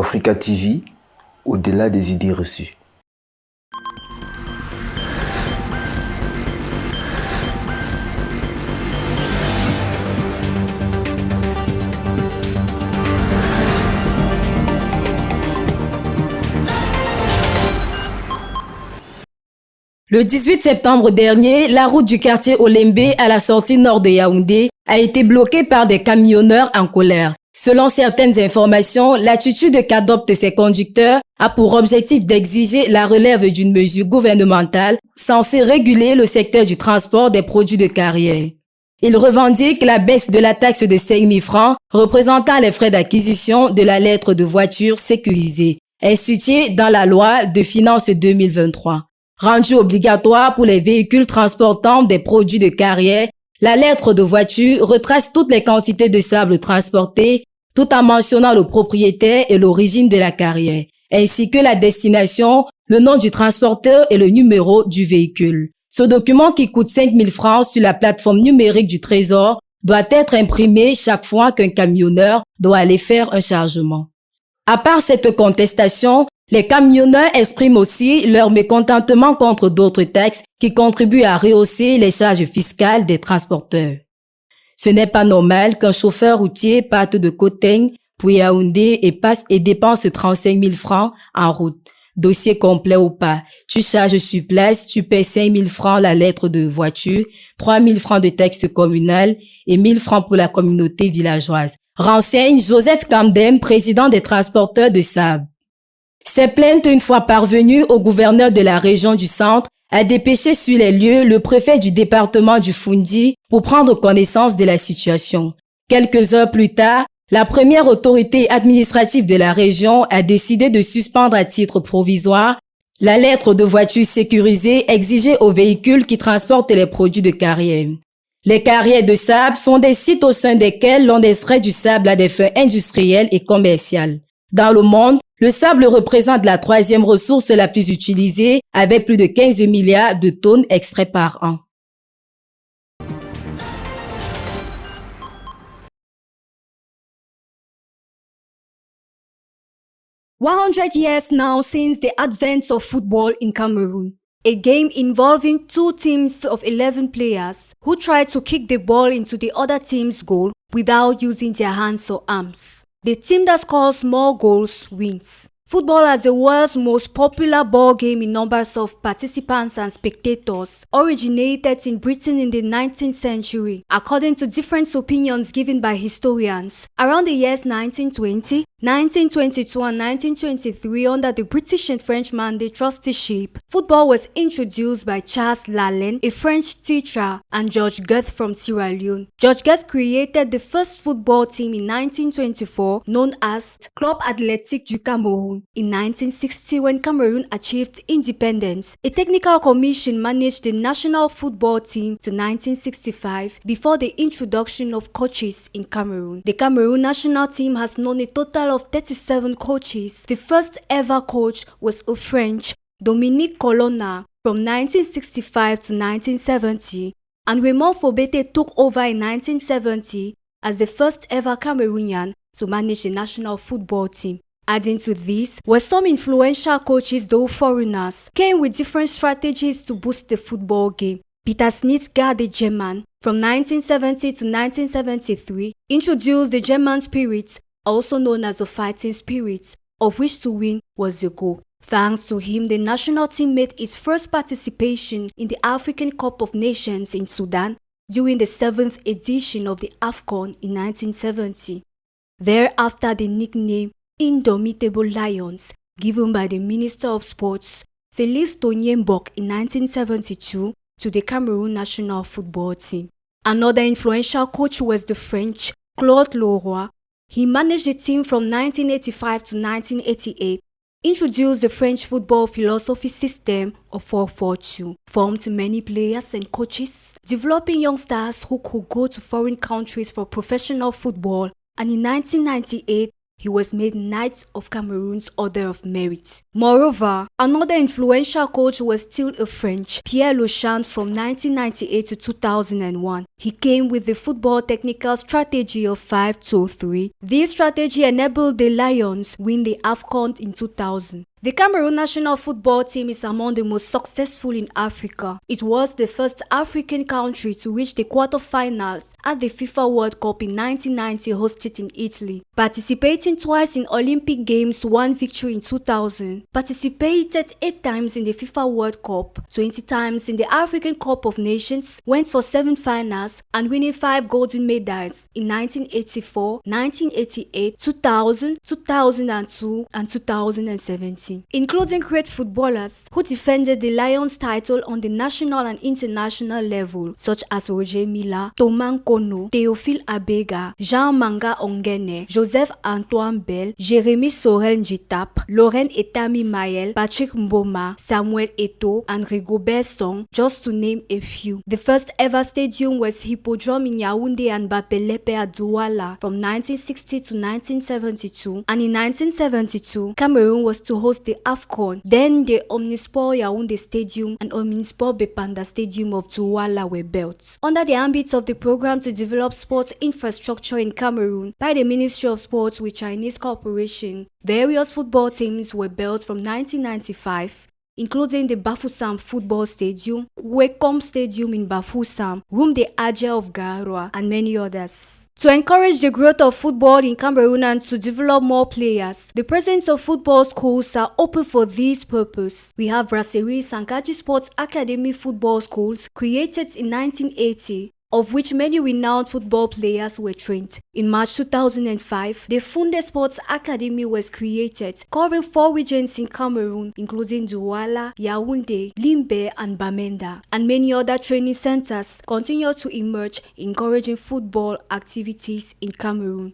Africa TV, au-delà des idées reçues. Le 18 septembre dernier, la route du quartier Olembe à la sortie nord de Yaoundé a été bloquée par des camionneurs en colère. Selon certaines informations, l'attitude qu'adoptent ces conducteurs a pour objectif d'exiger la relève d'une mesure gouvernementale censée réguler le secteur du transport des produits de carrière. Ils revendiquent la baisse de la taxe de 5 000 francs représentant les frais d'acquisition de la lettre de voiture sécurisée, instituée dans la loi de finances 2023. Rendue obligatoire pour les véhicules transportant des produits de carrière, la lettre de voiture retrace toutes les quantités de sable transportées tout en mentionnant le propriétaire et l'origine de la carrière, ainsi que la destination, le nom du transporteur et le numéro du véhicule. Ce document qui coûte 5 000 francs sur la plateforme numérique du Trésor doit être imprimé chaque fois qu'un camionneur doit aller faire un chargement. À part cette contestation, les camionneurs expriment aussi leur mécontentement contre d'autres taxes qui contribuent à rehausser les charges fiscales des transporteurs. Ce n'est pas normal qu'un chauffeur routier parte de Koteng pour Yaoundé et passe et dépense 35 000 francs en route. Dossier complet ou pas, tu charges sur place, tu paies 5 000 francs la lettre de voiture, 3 000 francs de taxe communale et 1 000 francs pour la communauté villageoise. Renseigne Joseph Kamdem, président des transporteurs de sable. Ces plaintes, une fois parvenues au gouverneur de la région du centre, a dépêché sur les lieux le préfet du département du Foundi pour prendre connaissance de la situation. Quelques heures plus tard, la première autorité administrative de la région a décidé de suspendre à titre provisoire la lettre de voiture sécurisée exigée aux véhicules qui transportent les produits de carrière. Les carrières de sable sont des sites au sein desquels l'on extrait du sable à des fins industrielles et commerciales. Dans le monde, le sable représente la troisième ressource la plus utilisée avec plus de 15 milliards de tonnes extraites par an. "100 years now since the advent of football in Cameroon, a game involving two teams of 11 players who try to kick the ball into the other team's goal without using their hands or arms. The team that scores more goals wins. Football as the world's most popular ball game in numbers of participants and spectators originated in Britain in the 19th century, according to different opinions given by historians. Around the years 1920, 1922 and 1923, under the British and French mandate trusteeship, football was introduced by Charles Lallen, a French teacher, and George Goeth from Sierra Leone. George Goeth created the first football team in 1924, known as Club Athletic du Cameroun. In 1960, when Cameroon achieved independence, a technical commission managed the national football team to 1965 before the introduction of coaches in Cameroon. The Cameroon national team has known a total of 37 coaches. The first ever coach was a French, Dominique Colonna, from 1965 to 1970, and Raymond Fobete took over in 1970 as the first ever Cameroonian to manage the national football team. Adding to this were some influential coaches, though foreigners, came with different strategies to boost the football game. Peter Schnittger, the German, from 1970 to 1973, introduced the German spirit, also known as the fighting spirit, of which to win was the goal. Thanks to him, the national team made its first participation in the African Cup of Nations in Sudan during the 7th edition of the AFCON in 1970. Thereafter, the nickname Indomitable Lions, given by the Minister of Sports, Félix Tonyenbok, in 1972 to the Cameroon national football team. Another influential coach was the French Claude Leroy. He managed the team from 1985 to 1988, introduced the French football philosophy system of 4-4-2, formed many players and coaches, developing youngsters who could go to foreign countries for professional football, and in 1998, He was made Knight of Cameroon's Order of Merit. Moreover, another influential coach was still a French, Pierre Leuchant, from 1998 to 2001. He came with the football technical strategy of 5-2-3. This strategy enabled the Lions win the AFCON in 2000. The Cameroon national football team is among the most successful in Africa. It was the first African country to reach the quarterfinals at the FIFA World Cup in 1990 hosted in Italy. Participating twice in Olympic Games, one victory in 2000. Participated 8 times in the FIFA World Cup, 20 times in the African Cup of Nations, went for 7 finals and winning 5 golden medals in 1984, 1988, 2000, 2002 and 2017. Including great footballers who defended the Lions title on the national and international level, such as Roger Mila, Thomas Kono, Théophile Abega, Jean Manga Ongene, Joseph Antoine Bell, Jérémy Sorel Njitap, Laurent Etami Mael, Patrick Mboma, Samuel Eto'o, and Rigobert Song, just to name a few. The first ever stadium was Hippodrome in Yaoundé and Bapelepe at Douala from 1960 to 1972, and in 1972, Cameroon was to host the AFCON. Then the Omnisport Yaoundé Stadium and Omnisport Bepanda Stadium of Douala were built. Under the ambit of the program to develop sports infrastructure in Cameroon by the Ministry of Sports with Chinese cooperation, various football teams were built from 1995, including the Bafoussam Football Stadium, Kwekom Stadium in Bafoussam, Rumde Adja of Garoua, and many others. To encourage the growth of football in Cameroon and to develop more players, the presence of football schools are open for this purpose. We have Brasserie Sankaji Sports Academy football schools created in 1980, of which many renowned football players were trained. In March 2005, the Funde Sports Academy was created, covering 4 regions in Cameroon, including Douala, Yaoundé, Limbe, and Bamenda. And many other training centers continue to emerge, encouraging football activities in Cameroon.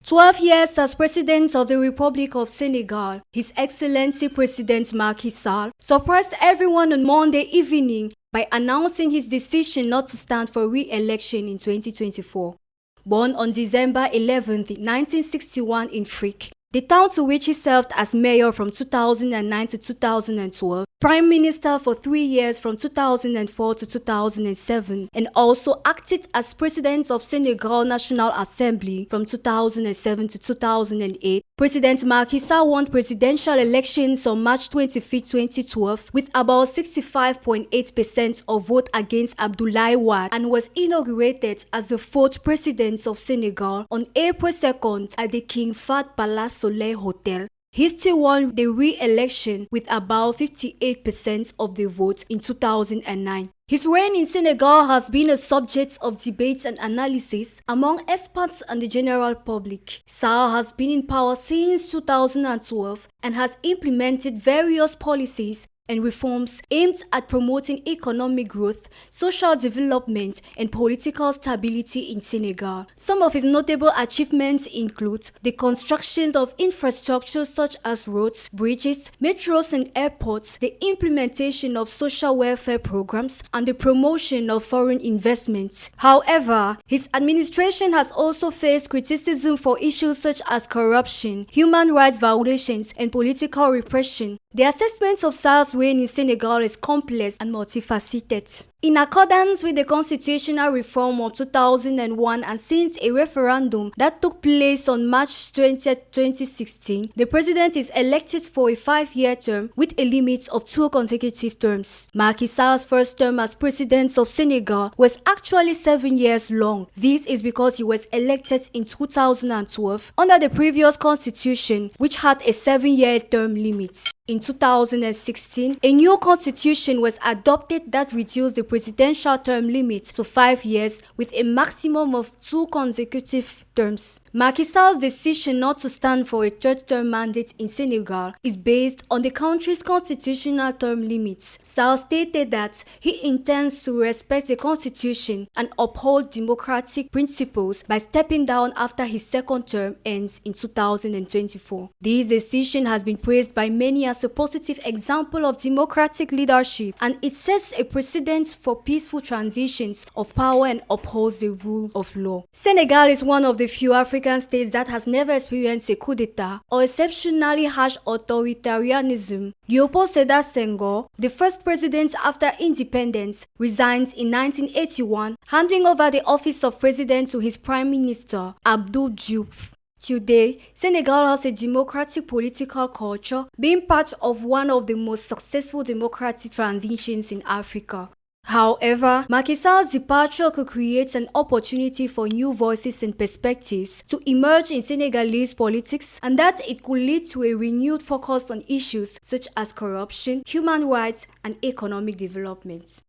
"12 years as President of the Republic of Senegal, His Excellency President Macky Sall surprised everyone on Monday evening by announcing his decision not to stand for re-election in 2024. Born on December 11, 1961 in Frick, the town to which he served as mayor from 2009 to 2012, Prime Minister for 3 years from 2004 to 2007, and also acted as President of Senegal National Assembly from 2007 to 2008, President Macky Sall won presidential elections on March 25, 2012 with about 65.8% of vote against Abdoulaye Wade and was inaugurated as the 4th President of Senegal on April 2nd at the King Fahd Palace Soleil Hotel. He still won the re-election with about 58% of the vote in 2009. His reign in Senegal has been a subject of debate and analysis among experts and the general public. Sall has been in power since 2012 and has implemented various policies and reforms aimed at promoting economic growth, social development, and political stability in Senegal. Some of his notable achievements include the construction of infrastructure such as roads, bridges, metros, and airports, the implementation of social welfare programs, and the promotion of foreign investments. However, his administration has also faced criticism for issues such as corruption, human rights violations, and political repression. The assessment of Sall's reign in Senegal is complex and multifaceted. In accordance with the constitutional reform of 2001 and since a referendum that took place on March 20, 2016, the president is elected for a 5-year term with a limit of 2 consecutive terms. Macky Sall's first term as president of Senegal was actually 7 years long. This is because he was elected in 2012 under the previous constitution, which had a 7-year term limit. In 2016, a new constitution was adopted that reduced the presidential term limit to 5 years with a maximum of 2 consecutive terms. Macky Sall's decision not to stand for a third-term mandate in Senegal is based on the country's constitutional term limits. Sall stated that he intends to respect the constitution and uphold democratic principles by stepping down after his second term ends in 2024. This decision has been praised by many as a positive example of democratic leadership, and it sets a precedent for peaceful transitions of power and upholds the rule of law. Senegal is one of the few African states that has never experienced a coup d'etat or exceptionally harsh authoritarianism. Léopold Sédar Senghor, the first president after independence, resigned in 1981, handing over the office of president to his prime minister, Abdou Diouf. Today, Senegal has a democratic political culture, being part of one of the most successful democratic transitions in Africa. However, Macky Sall's departure could create an opportunity for new voices and perspectives to emerge in Senegalese politics, and that it could lead to a renewed focus on issues such as corruption, human rights, and economic development.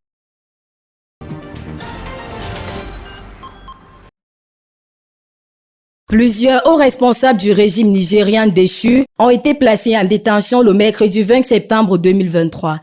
Plusieurs hauts responsables du régime nigérien déchu ont été placés en détention le mercredi 20 septembre 2023.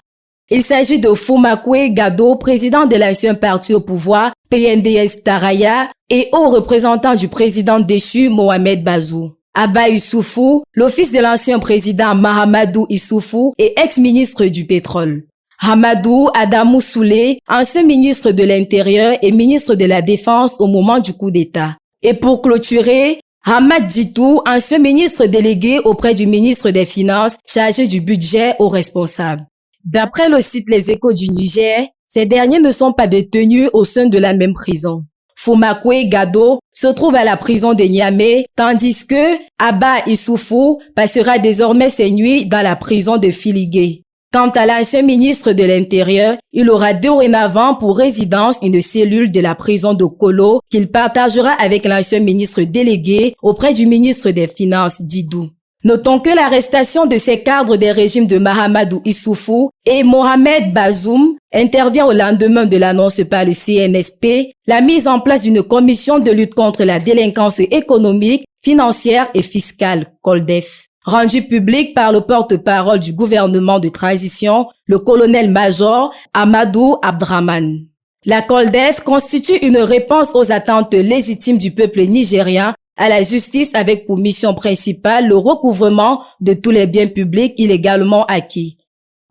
Il s'agit de Foumakwe Gado, président de l'ancien parti au pouvoir, PNDS Taraya, et haut représentant du président déchu Mohamed Bazoum. Abba Issoufou, le fils de l'ancien président Mahamadou Issoufou et ex-ministre du pétrole. Hamadou Adamou Soulé, ancien ministre de l'Intérieur et ministre de la Défense au moment du coup d'État. Et pour clôturer, Hamad Djitou, ancien ministre délégué auprès du ministre des Finances, chargé du budget aux responsables. D'après le site Les Échos du Niger, ces derniers ne sont pas détenus au sein de la même prison. Foumakwe Gado se trouve à la prison de Niamey, tandis que Abba Issoufou passera désormais ses nuits dans la prison de Filigué. Quant à l'ancien ministre de l'Intérieur, il aura dorénavant pour résidence une cellule de la prison de Kolo qu'il partagera avec l'ancien ministre délégué auprès du ministre des Finances, Didou. Notons que l'arrestation de ces cadres des régimes de Mahamadou Issoufou et Mohamed Bazoum intervient au lendemain de l'annonce par le CNSP, la mise en place d'une commission de lutte contre la délinquance économique, financière et fiscale, COLDEF. Rendu public par le porte-parole du gouvernement de transition, le colonel-major Amadou Abdraman. La COLDEF constitue une réponse aux attentes légitimes du peuple nigérien à la justice avec pour mission principale le recouvrement de tous les biens publics illégalement acquis.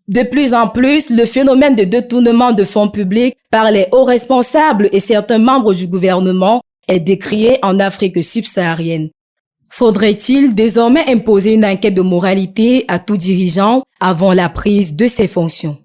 De plus en plus, le phénomène de détournement de fonds publics par les hauts responsables et certains membres du gouvernement est décrié en Afrique subsaharienne. Faudrait-il désormais imposer une enquête de moralité à tout dirigeant avant la prise de ses fonctions?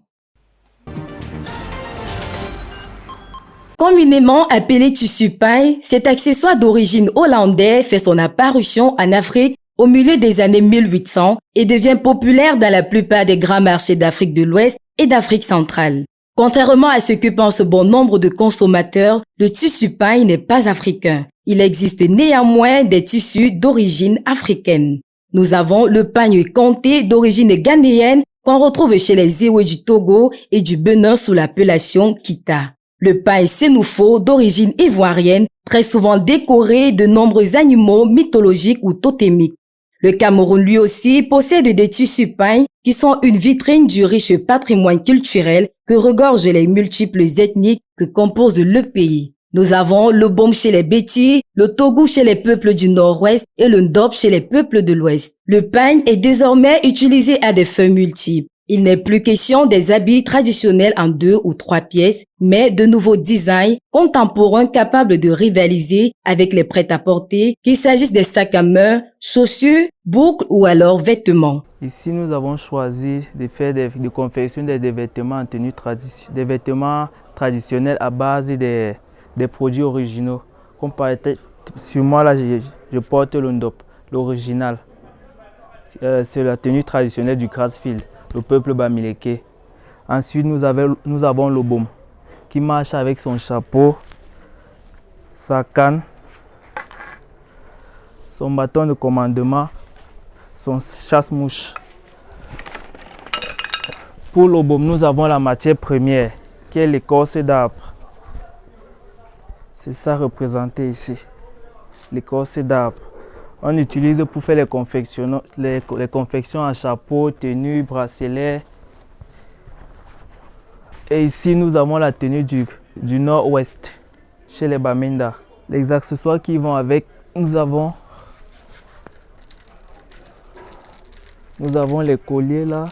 Communément appelé tissu paille, cet accessoire d'origine hollandaise fait son apparition en Afrique au milieu des années 1800 et devient populaire dans la plupart des grands marchés d'Afrique de l'Ouest et d'Afrique centrale. Contrairement à ce que pensent bon nombre de consommateurs, le tissu paille n'est pas africain. Il existe néanmoins des tissus d'origine africaine. Nous avons le pagne comté d'origine ghanéenne qu'on retrouve chez les Iwe du Togo et du Bénin sous l'appellation Kita. Le pagne sénoufo d'origine ivoirienne, très souvent décoré de nombreux animaux mythologiques ou totémiques. Le Cameroun lui aussi possède des tissus pagne qui sont une vitrine du riche patrimoine culturel que regorgent les multiples ethnies que composent le pays. Nous avons le baume chez les Bétis, le Togo chez les peuples du Nord-Ouest et le Ndop chez les peuples de l'Ouest. Le pagne est désormais utilisé à des fins multiples. Il n'est plus question des habits traditionnels en 2 ou 3 pièces, mais de nouveaux designs contemporains capables de rivaliser avec les prêt-à-porter, qu'il s'agisse des sacs à main, chaussures, boucles ou alors vêtements. Ici, nous avons choisi de confectionner des vêtements en tenue traditionnelle, des vêtements traditionnels à base des produits originaux. Comme par exemple, sur moi, là, je porte le Ndop, l'original. C'est la tenue traditionnelle du Grassfield, le peuple Bamileke. Ensuite, nous avons le baume qui marche avec son chapeau, sa canne, son bâton de commandement, son chasse-mouche. Pour le baume, nous avons la matière première qui est l'écorce d'arbre. C'est ça représenté ici. l'écorce d'arbre. On utilise pour faire les confections en chapeau, tenue, bracelet. Et ici, nous avons la tenue du nord-ouest, chez les Bamenda. Les accessoires qui vont avec, nous avons les colliers là.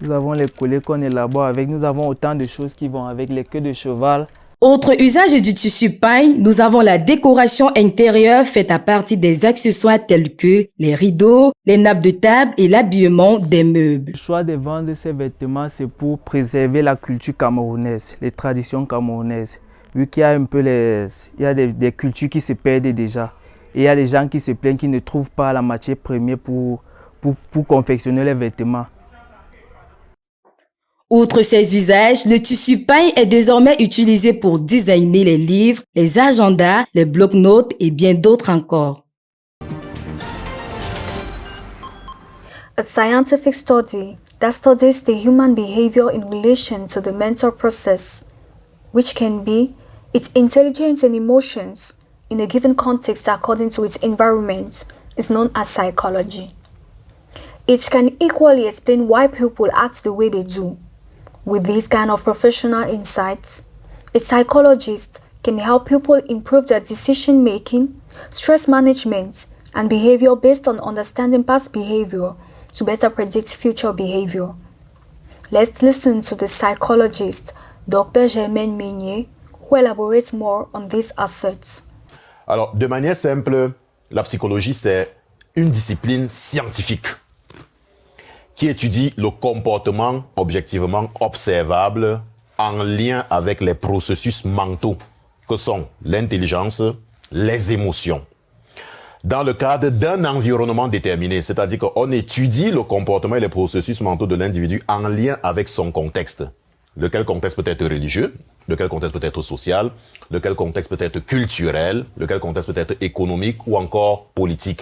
Nous avons les colliers qu'on élabore avec. Nous avons autant de choses qui vont avec, les queues de cheval. Autre usage du tissu paille, nous avons la décoration intérieure faite à partir des accessoires tels que les rideaux, les nappes de table et l'habillement des meubles. Le choix de vendre ces vêtements, c'est pour préserver la culture camerounaise, les traditions camerounaises. Vu qu'il y a un peu des cultures qui se perdent déjà. Et il y a des gens qui se plaignent qui ne trouvent pas la matière première pour confectionner les vêtements. Outre ces usages, le tissu paille est désormais utilisé pour designer les livres, les agendas, les bloc-notes et bien d'autres encore. A scientific study that studies the human behavior in relation to the mental process, which can be its intelligence and emotions in a given context according to its environment, is known as psychology. It can equally explain why people act the way they do. With these kind of professional insights, a psychologist can help people improve their decision making, stress management, and behavior based on understanding past behavior to better predict future behavior. Let's listen to the psychologist, Dr. Germaine Meunier, who elaborates more on these asserts. Alors, de manière simple, la psychologie, c'est une discipline scientifique qui étudie le comportement objectivement observable en lien avec les processus mentaux que sont l'intelligence, les émotions. Dans le cadre d'un environnement déterminé, c'est-à-dire qu'on étudie le comportement et les processus mentaux de l'individu en lien avec son contexte. Lequel contexte peut être religieux, lequel contexte peut être social, lequel contexte peut être culturel, lequel contexte peut être économique ou encore politique.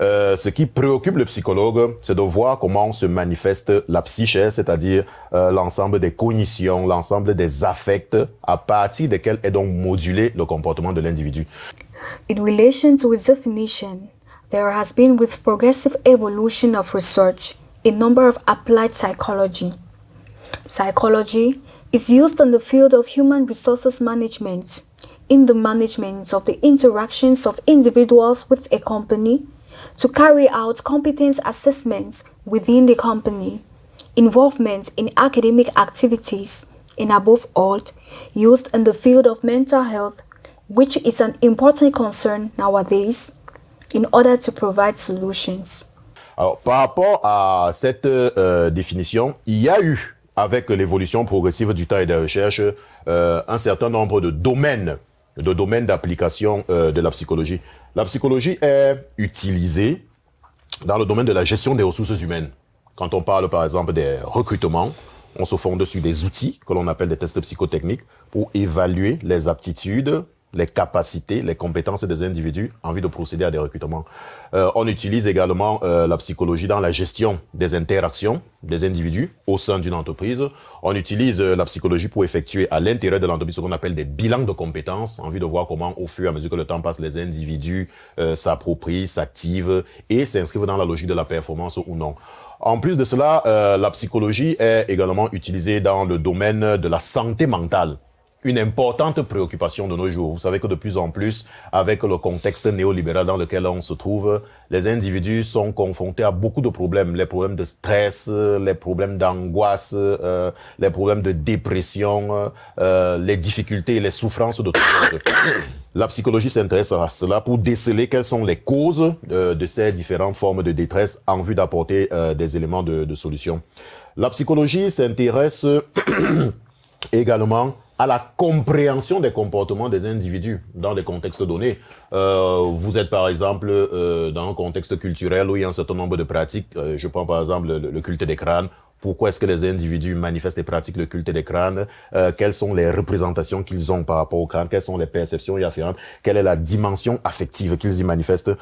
Ce qui préoccupe le psychologue, c'est de voir comment se manifeste la psyché, c'est-à-dire l'ensemble des cognitions, l'ensemble des affects à partir desquels est donc modulé le comportement de l'individu. In relation to its definition, there has been with progressive evolution of research a number of applied psychology. Psychology is used in the field of human resources management, in the management of the interactions of individuals with a company, to carry out competence assessments within the company, involvement in academic activities, and above all, used in the field of mental health, which is an important concern nowadays, in order to provide solutions. Alors, par rapport à cette définition, il y a eu, avec l'évolution progressive du temps et des recherches, un certain nombre de domaines d'application de la psychologie. La psychologie est utilisée dans le domaine de la gestion des ressources humaines. Quand on parle par exemple des recrutements, on se fonde sur des outils que l'on appelle des tests psychotechniques pour évaluer les aptitudes, les capacités, les compétences des individus en vue de procéder à des recrutements. On utilise également la psychologie dans la gestion des interactions des individus au sein d'une entreprise. On utilise la psychologie pour effectuer à l'intérieur de l'entreprise ce qu'on appelle des bilans de compétences en vue de voir comment, au fur et à mesure que le temps passe, les individus s'approprient, s'activent et s'inscrivent dans la logique de la performance ou non. En plus de cela, la psychologie est également utilisée dans le domaine de la santé mentale. Une importante préoccupation de nos jours. Vous savez que de plus en plus, avec le contexte néolibéral dans lequel on se trouve, les individus sont confrontés à beaucoup de problèmes. Les problèmes de stress, les problèmes d'angoisse, les problèmes de dépression, les difficultés et les souffrances de tout le monde. La psychologie s'intéresse à cela pour déceler quelles sont les causes de ces différentes formes de détresse en vue d'apporter des éléments de solution. La psychologie s'intéresse également à la compréhension des comportements des individus dans des contextes donnés. Vous êtes par exemple dans un contexte culturel où il y a un certain nombre de pratiques. Je prends par exemple le culte des crânes. Pourquoi est-ce que les individus manifestent et pratiquent le culte des crânes? Quelles sont les représentations qu'ils ont par rapport au crâne? Quelles sont les perceptions y afférentes? Quelle est la dimension affective qu'ils y manifestent?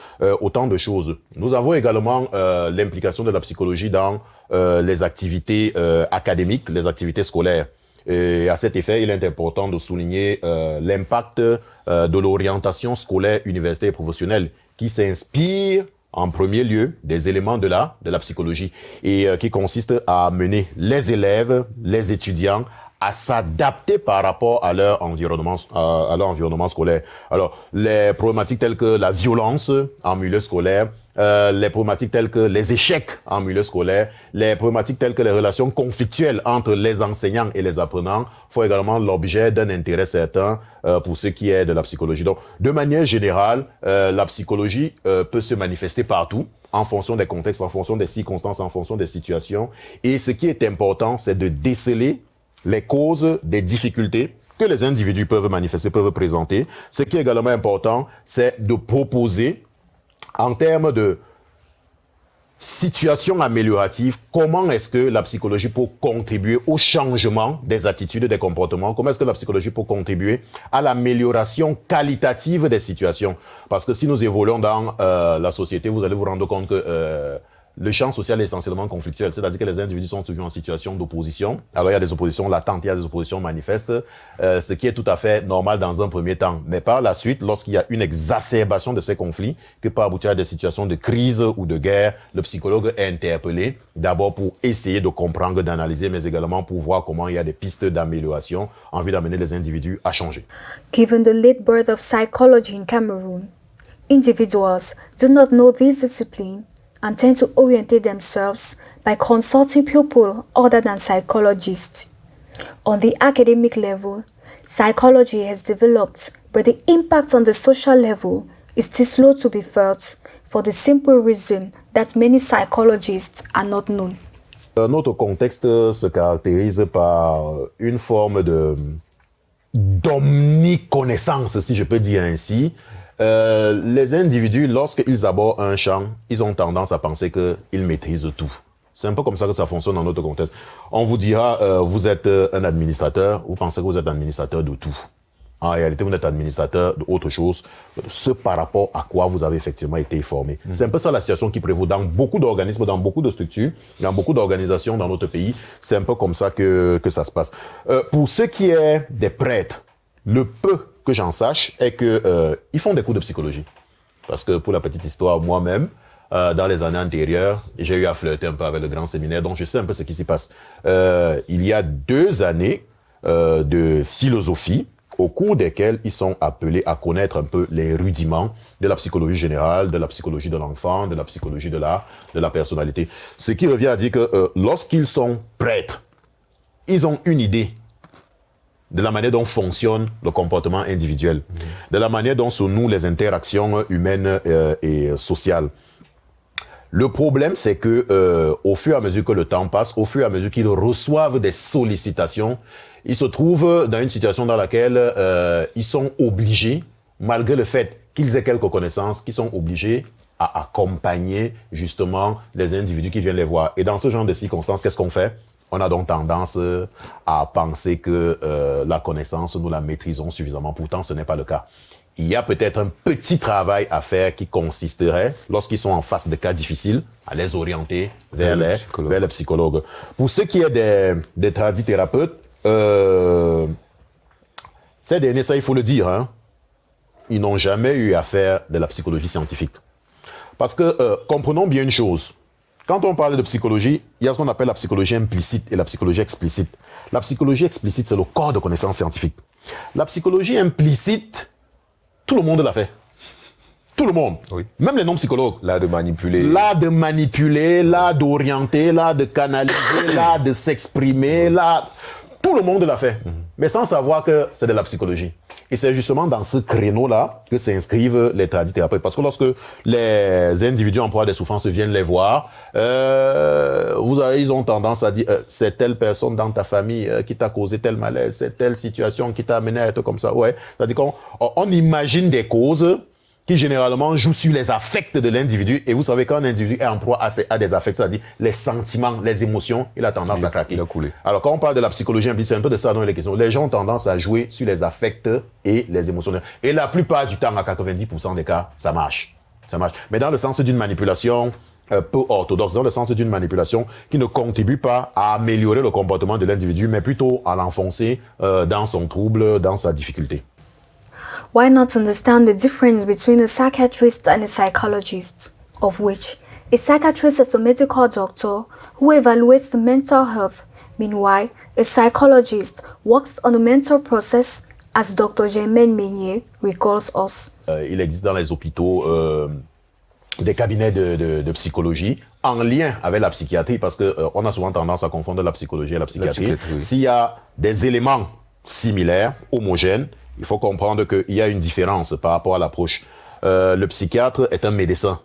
Autant de choses. Nous avons également l'implication de la psychologie dans les activités académiques, les activités scolaires. Et à cet effet, il est important de souligner l'impact de l'orientation scolaire, universitaire et professionnelle qui s'inspire en premier lieu des éléments de la psychologie et qui consiste à amener les élèves, les étudiants à s'adapter par rapport à leur environnement scolaire. Alors, les problématiques telles que la violence en milieu scolaire, les problématiques telles que les échecs en milieu scolaire, les problématiques telles que les relations conflictuelles entre les enseignants et les apprenants font également l'objet d'un intérêt certain pour ce qui est de la psychologie. Donc, de manière générale, la psychologie peut se manifester partout, en fonction des contextes, en fonction des circonstances, en fonction des situations. Et ce qui est important, c'est de déceler les causes des difficultés que les individus peuvent manifester, peuvent présenter. Ce qui est également important, c'est de proposer, en termes de situation améliorative, comment est-ce que la psychologie peut contribuer au changement des attitudes, des comportements, comment est-ce que la psychologie peut contribuer à l'amélioration qualitative des situations. Parce que si nous évoluons dans la société, vous allez vous rendre compte que le champ social est essentiellement conflictuel, c'est-à-dire que les individus sont toujours en situation d'opposition. Alors il y a des oppositions latentes, il y a des oppositions manifestes, ce qui est tout à fait normal dans un premier temps. Mais par la suite, lorsqu'il y a une exacerbation de ces conflits, que peut aboutir à des situations de crise ou de guerre, le psychologue est interpellé d'abord pour essayer de comprendre, d'analyser, mais également pour voir comment il y a des pistes d'amélioration en vue d'amener les individus à changer. Given the late birth of psychology in Cameroon, individuals do not know this discipline and tend to orientate themselves by consulting people other than psychologists. On the academic level, psychology has developed, but the impact on the social level is still slow to be felt for the simple reason that many psychologists are not known. Notre contexte se caractérise par une forme d'omniconnaissance, si je peux dire ainsi. Les individus, lorsqu'ils abordent un champ, ils ont tendance à penser qu'ils maîtrisent tout. C'est un peu comme ça que ça fonctionne dans notre contexte. On vous dira, vous êtes un administrateur, vous pensez que vous êtes administrateur de tout. En réalité, vous êtes administrateur d'autre chose, ce par rapport à quoi vous avez effectivement été formé. C'est un peu ça la situation qui prévaut dans beaucoup d'organismes, dans beaucoup de structures, dans beaucoup d'organisations dans notre pays. C'est un peu comme ça que ça se passe. Pour ce qui est des prêtres, le peu que j'en sache est que ils font des cours de psychologie. Parce que pour la petite histoire, moi-même, dans les années antérieures, j'ai eu à flirter un peu avec le grand séminaire, donc je sais un peu ce qui s'y passe. Il y a 2 années de philosophie, au cours desquelles ils sont appelés à connaître un peu les rudiments de la psychologie générale, de la psychologie de l'enfant, de la psychologie de la personnalité. Ce qui revient à dire que lorsqu'ils sont prêtres, ils ont une idée de la manière dont fonctionne le comportement individuel, de la manière dont se nouent les interactions humaines et sociales. Le problème, c'est que au fur et à mesure que le temps passe, au fur et à mesure qu'ils reçoivent des sollicitations, ils se trouvent dans une situation dans laquelle ils sont obligés, malgré le fait qu'ils aient quelques connaissances, qu'ils sont obligés à accompagner justement les individus qui viennent les voir. Et dans ce genre de circonstances, qu'est-ce qu'on fait ? On a donc tendance à penser que la connaissance, nous la maîtrisons suffisamment. Pourtant, ce n'est pas le cas. Il y a peut-être un petit travail à faire qui consisterait, lorsqu'ils sont en face de cas difficiles, à les orienter vers les psychologues. Pour ce qui est des tradithérapeutes, ces derniers, ça il faut le dire, hein, ils n'ont jamais eu à faire de la psychologie scientifique. Parce que, comprenons bien une chose. Quand on parle de psychologie, il y a ce qu'on appelle la psychologie implicite et la psychologie explicite. La psychologie explicite, c'est le corps de connaissances scientifiques. La psychologie implicite, tout le monde l'a fait. Tout le monde. Oui. Même les non-psychologues. L'art de manipuler. L'art de manipuler, l'art d'orienter, l'art de canaliser, l'art de s'exprimer, l'art... Tout le monde l'a fait. Mais sans savoir que c'est de la psychologie. Et c'est justement dans ce créneau-là que s'inscrivent les tradithérapeutes. Parce que lorsque les individus en proie des souffrances viennent les voir, ils ont tendance à dire c'est telle personne dans ta famille qui t'a causé tel malaise, c'est telle situation qui t'a amené à être comme ça. Ouais. C'est-à-dire qu'on imagine des causes qui généralement jouent sur les affects de l'individu. Et vous savez, quand un individu est en proie à des affects, c'est-à-dire les sentiments, les émotions, il a tendance à craquer. Alors quand on parle de la psychologie implicite, c'est un peu de ça dont il est question. Les gens ont tendance à jouer sur les affects et les émotions. Et la plupart du temps, à 90% des cas, ça marche. Ça marche. Mais dans le sens d'une manipulation peu orthodoxe, dans le sens d'une manipulation qui ne contribue pas à améliorer le comportement de l'individu, mais plutôt à l'enfoncer dans son trouble, dans sa difficulté. Why not understand the difference between a psychiatrist and a psychologist, of which a psychiatrist is a medical doctor who evaluates the mental health. Meanwhile, a psychologist works on the mental process, as Dr. Germaine Meunier recalls us. Il existe dans les hôpitaux des cabinets de psychologie en lien avec la psychiatrie, parce qu'on a souvent tendance à confondre la psychologie et la psychiatrie. Oui. S'il y a des éléments similaires, homogènes, il faut comprendre qu'il y a une différence par rapport à l'approche. Le psychiatre est un médecin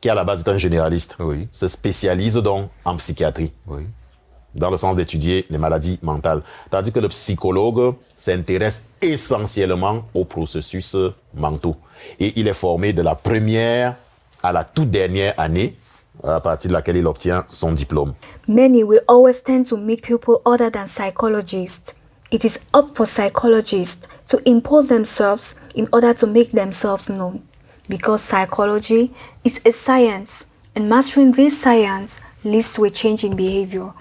qui à la base est un généraliste, oui, se spécialise donc en psychiatrie, oui, dans le sens d'étudier les maladies mentales. Tandis que le psychologue s'intéresse essentiellement aux processus mentaux. Et il est formé de la première à la toute dernière année, à partir de laquelle il obtient son diplôme. Many will always tend to meet people other than psychologists. It is up for psychologists to impose themselves in order to make themselves known. Because psychology is a science, and mastering this science leads to a change in behavior.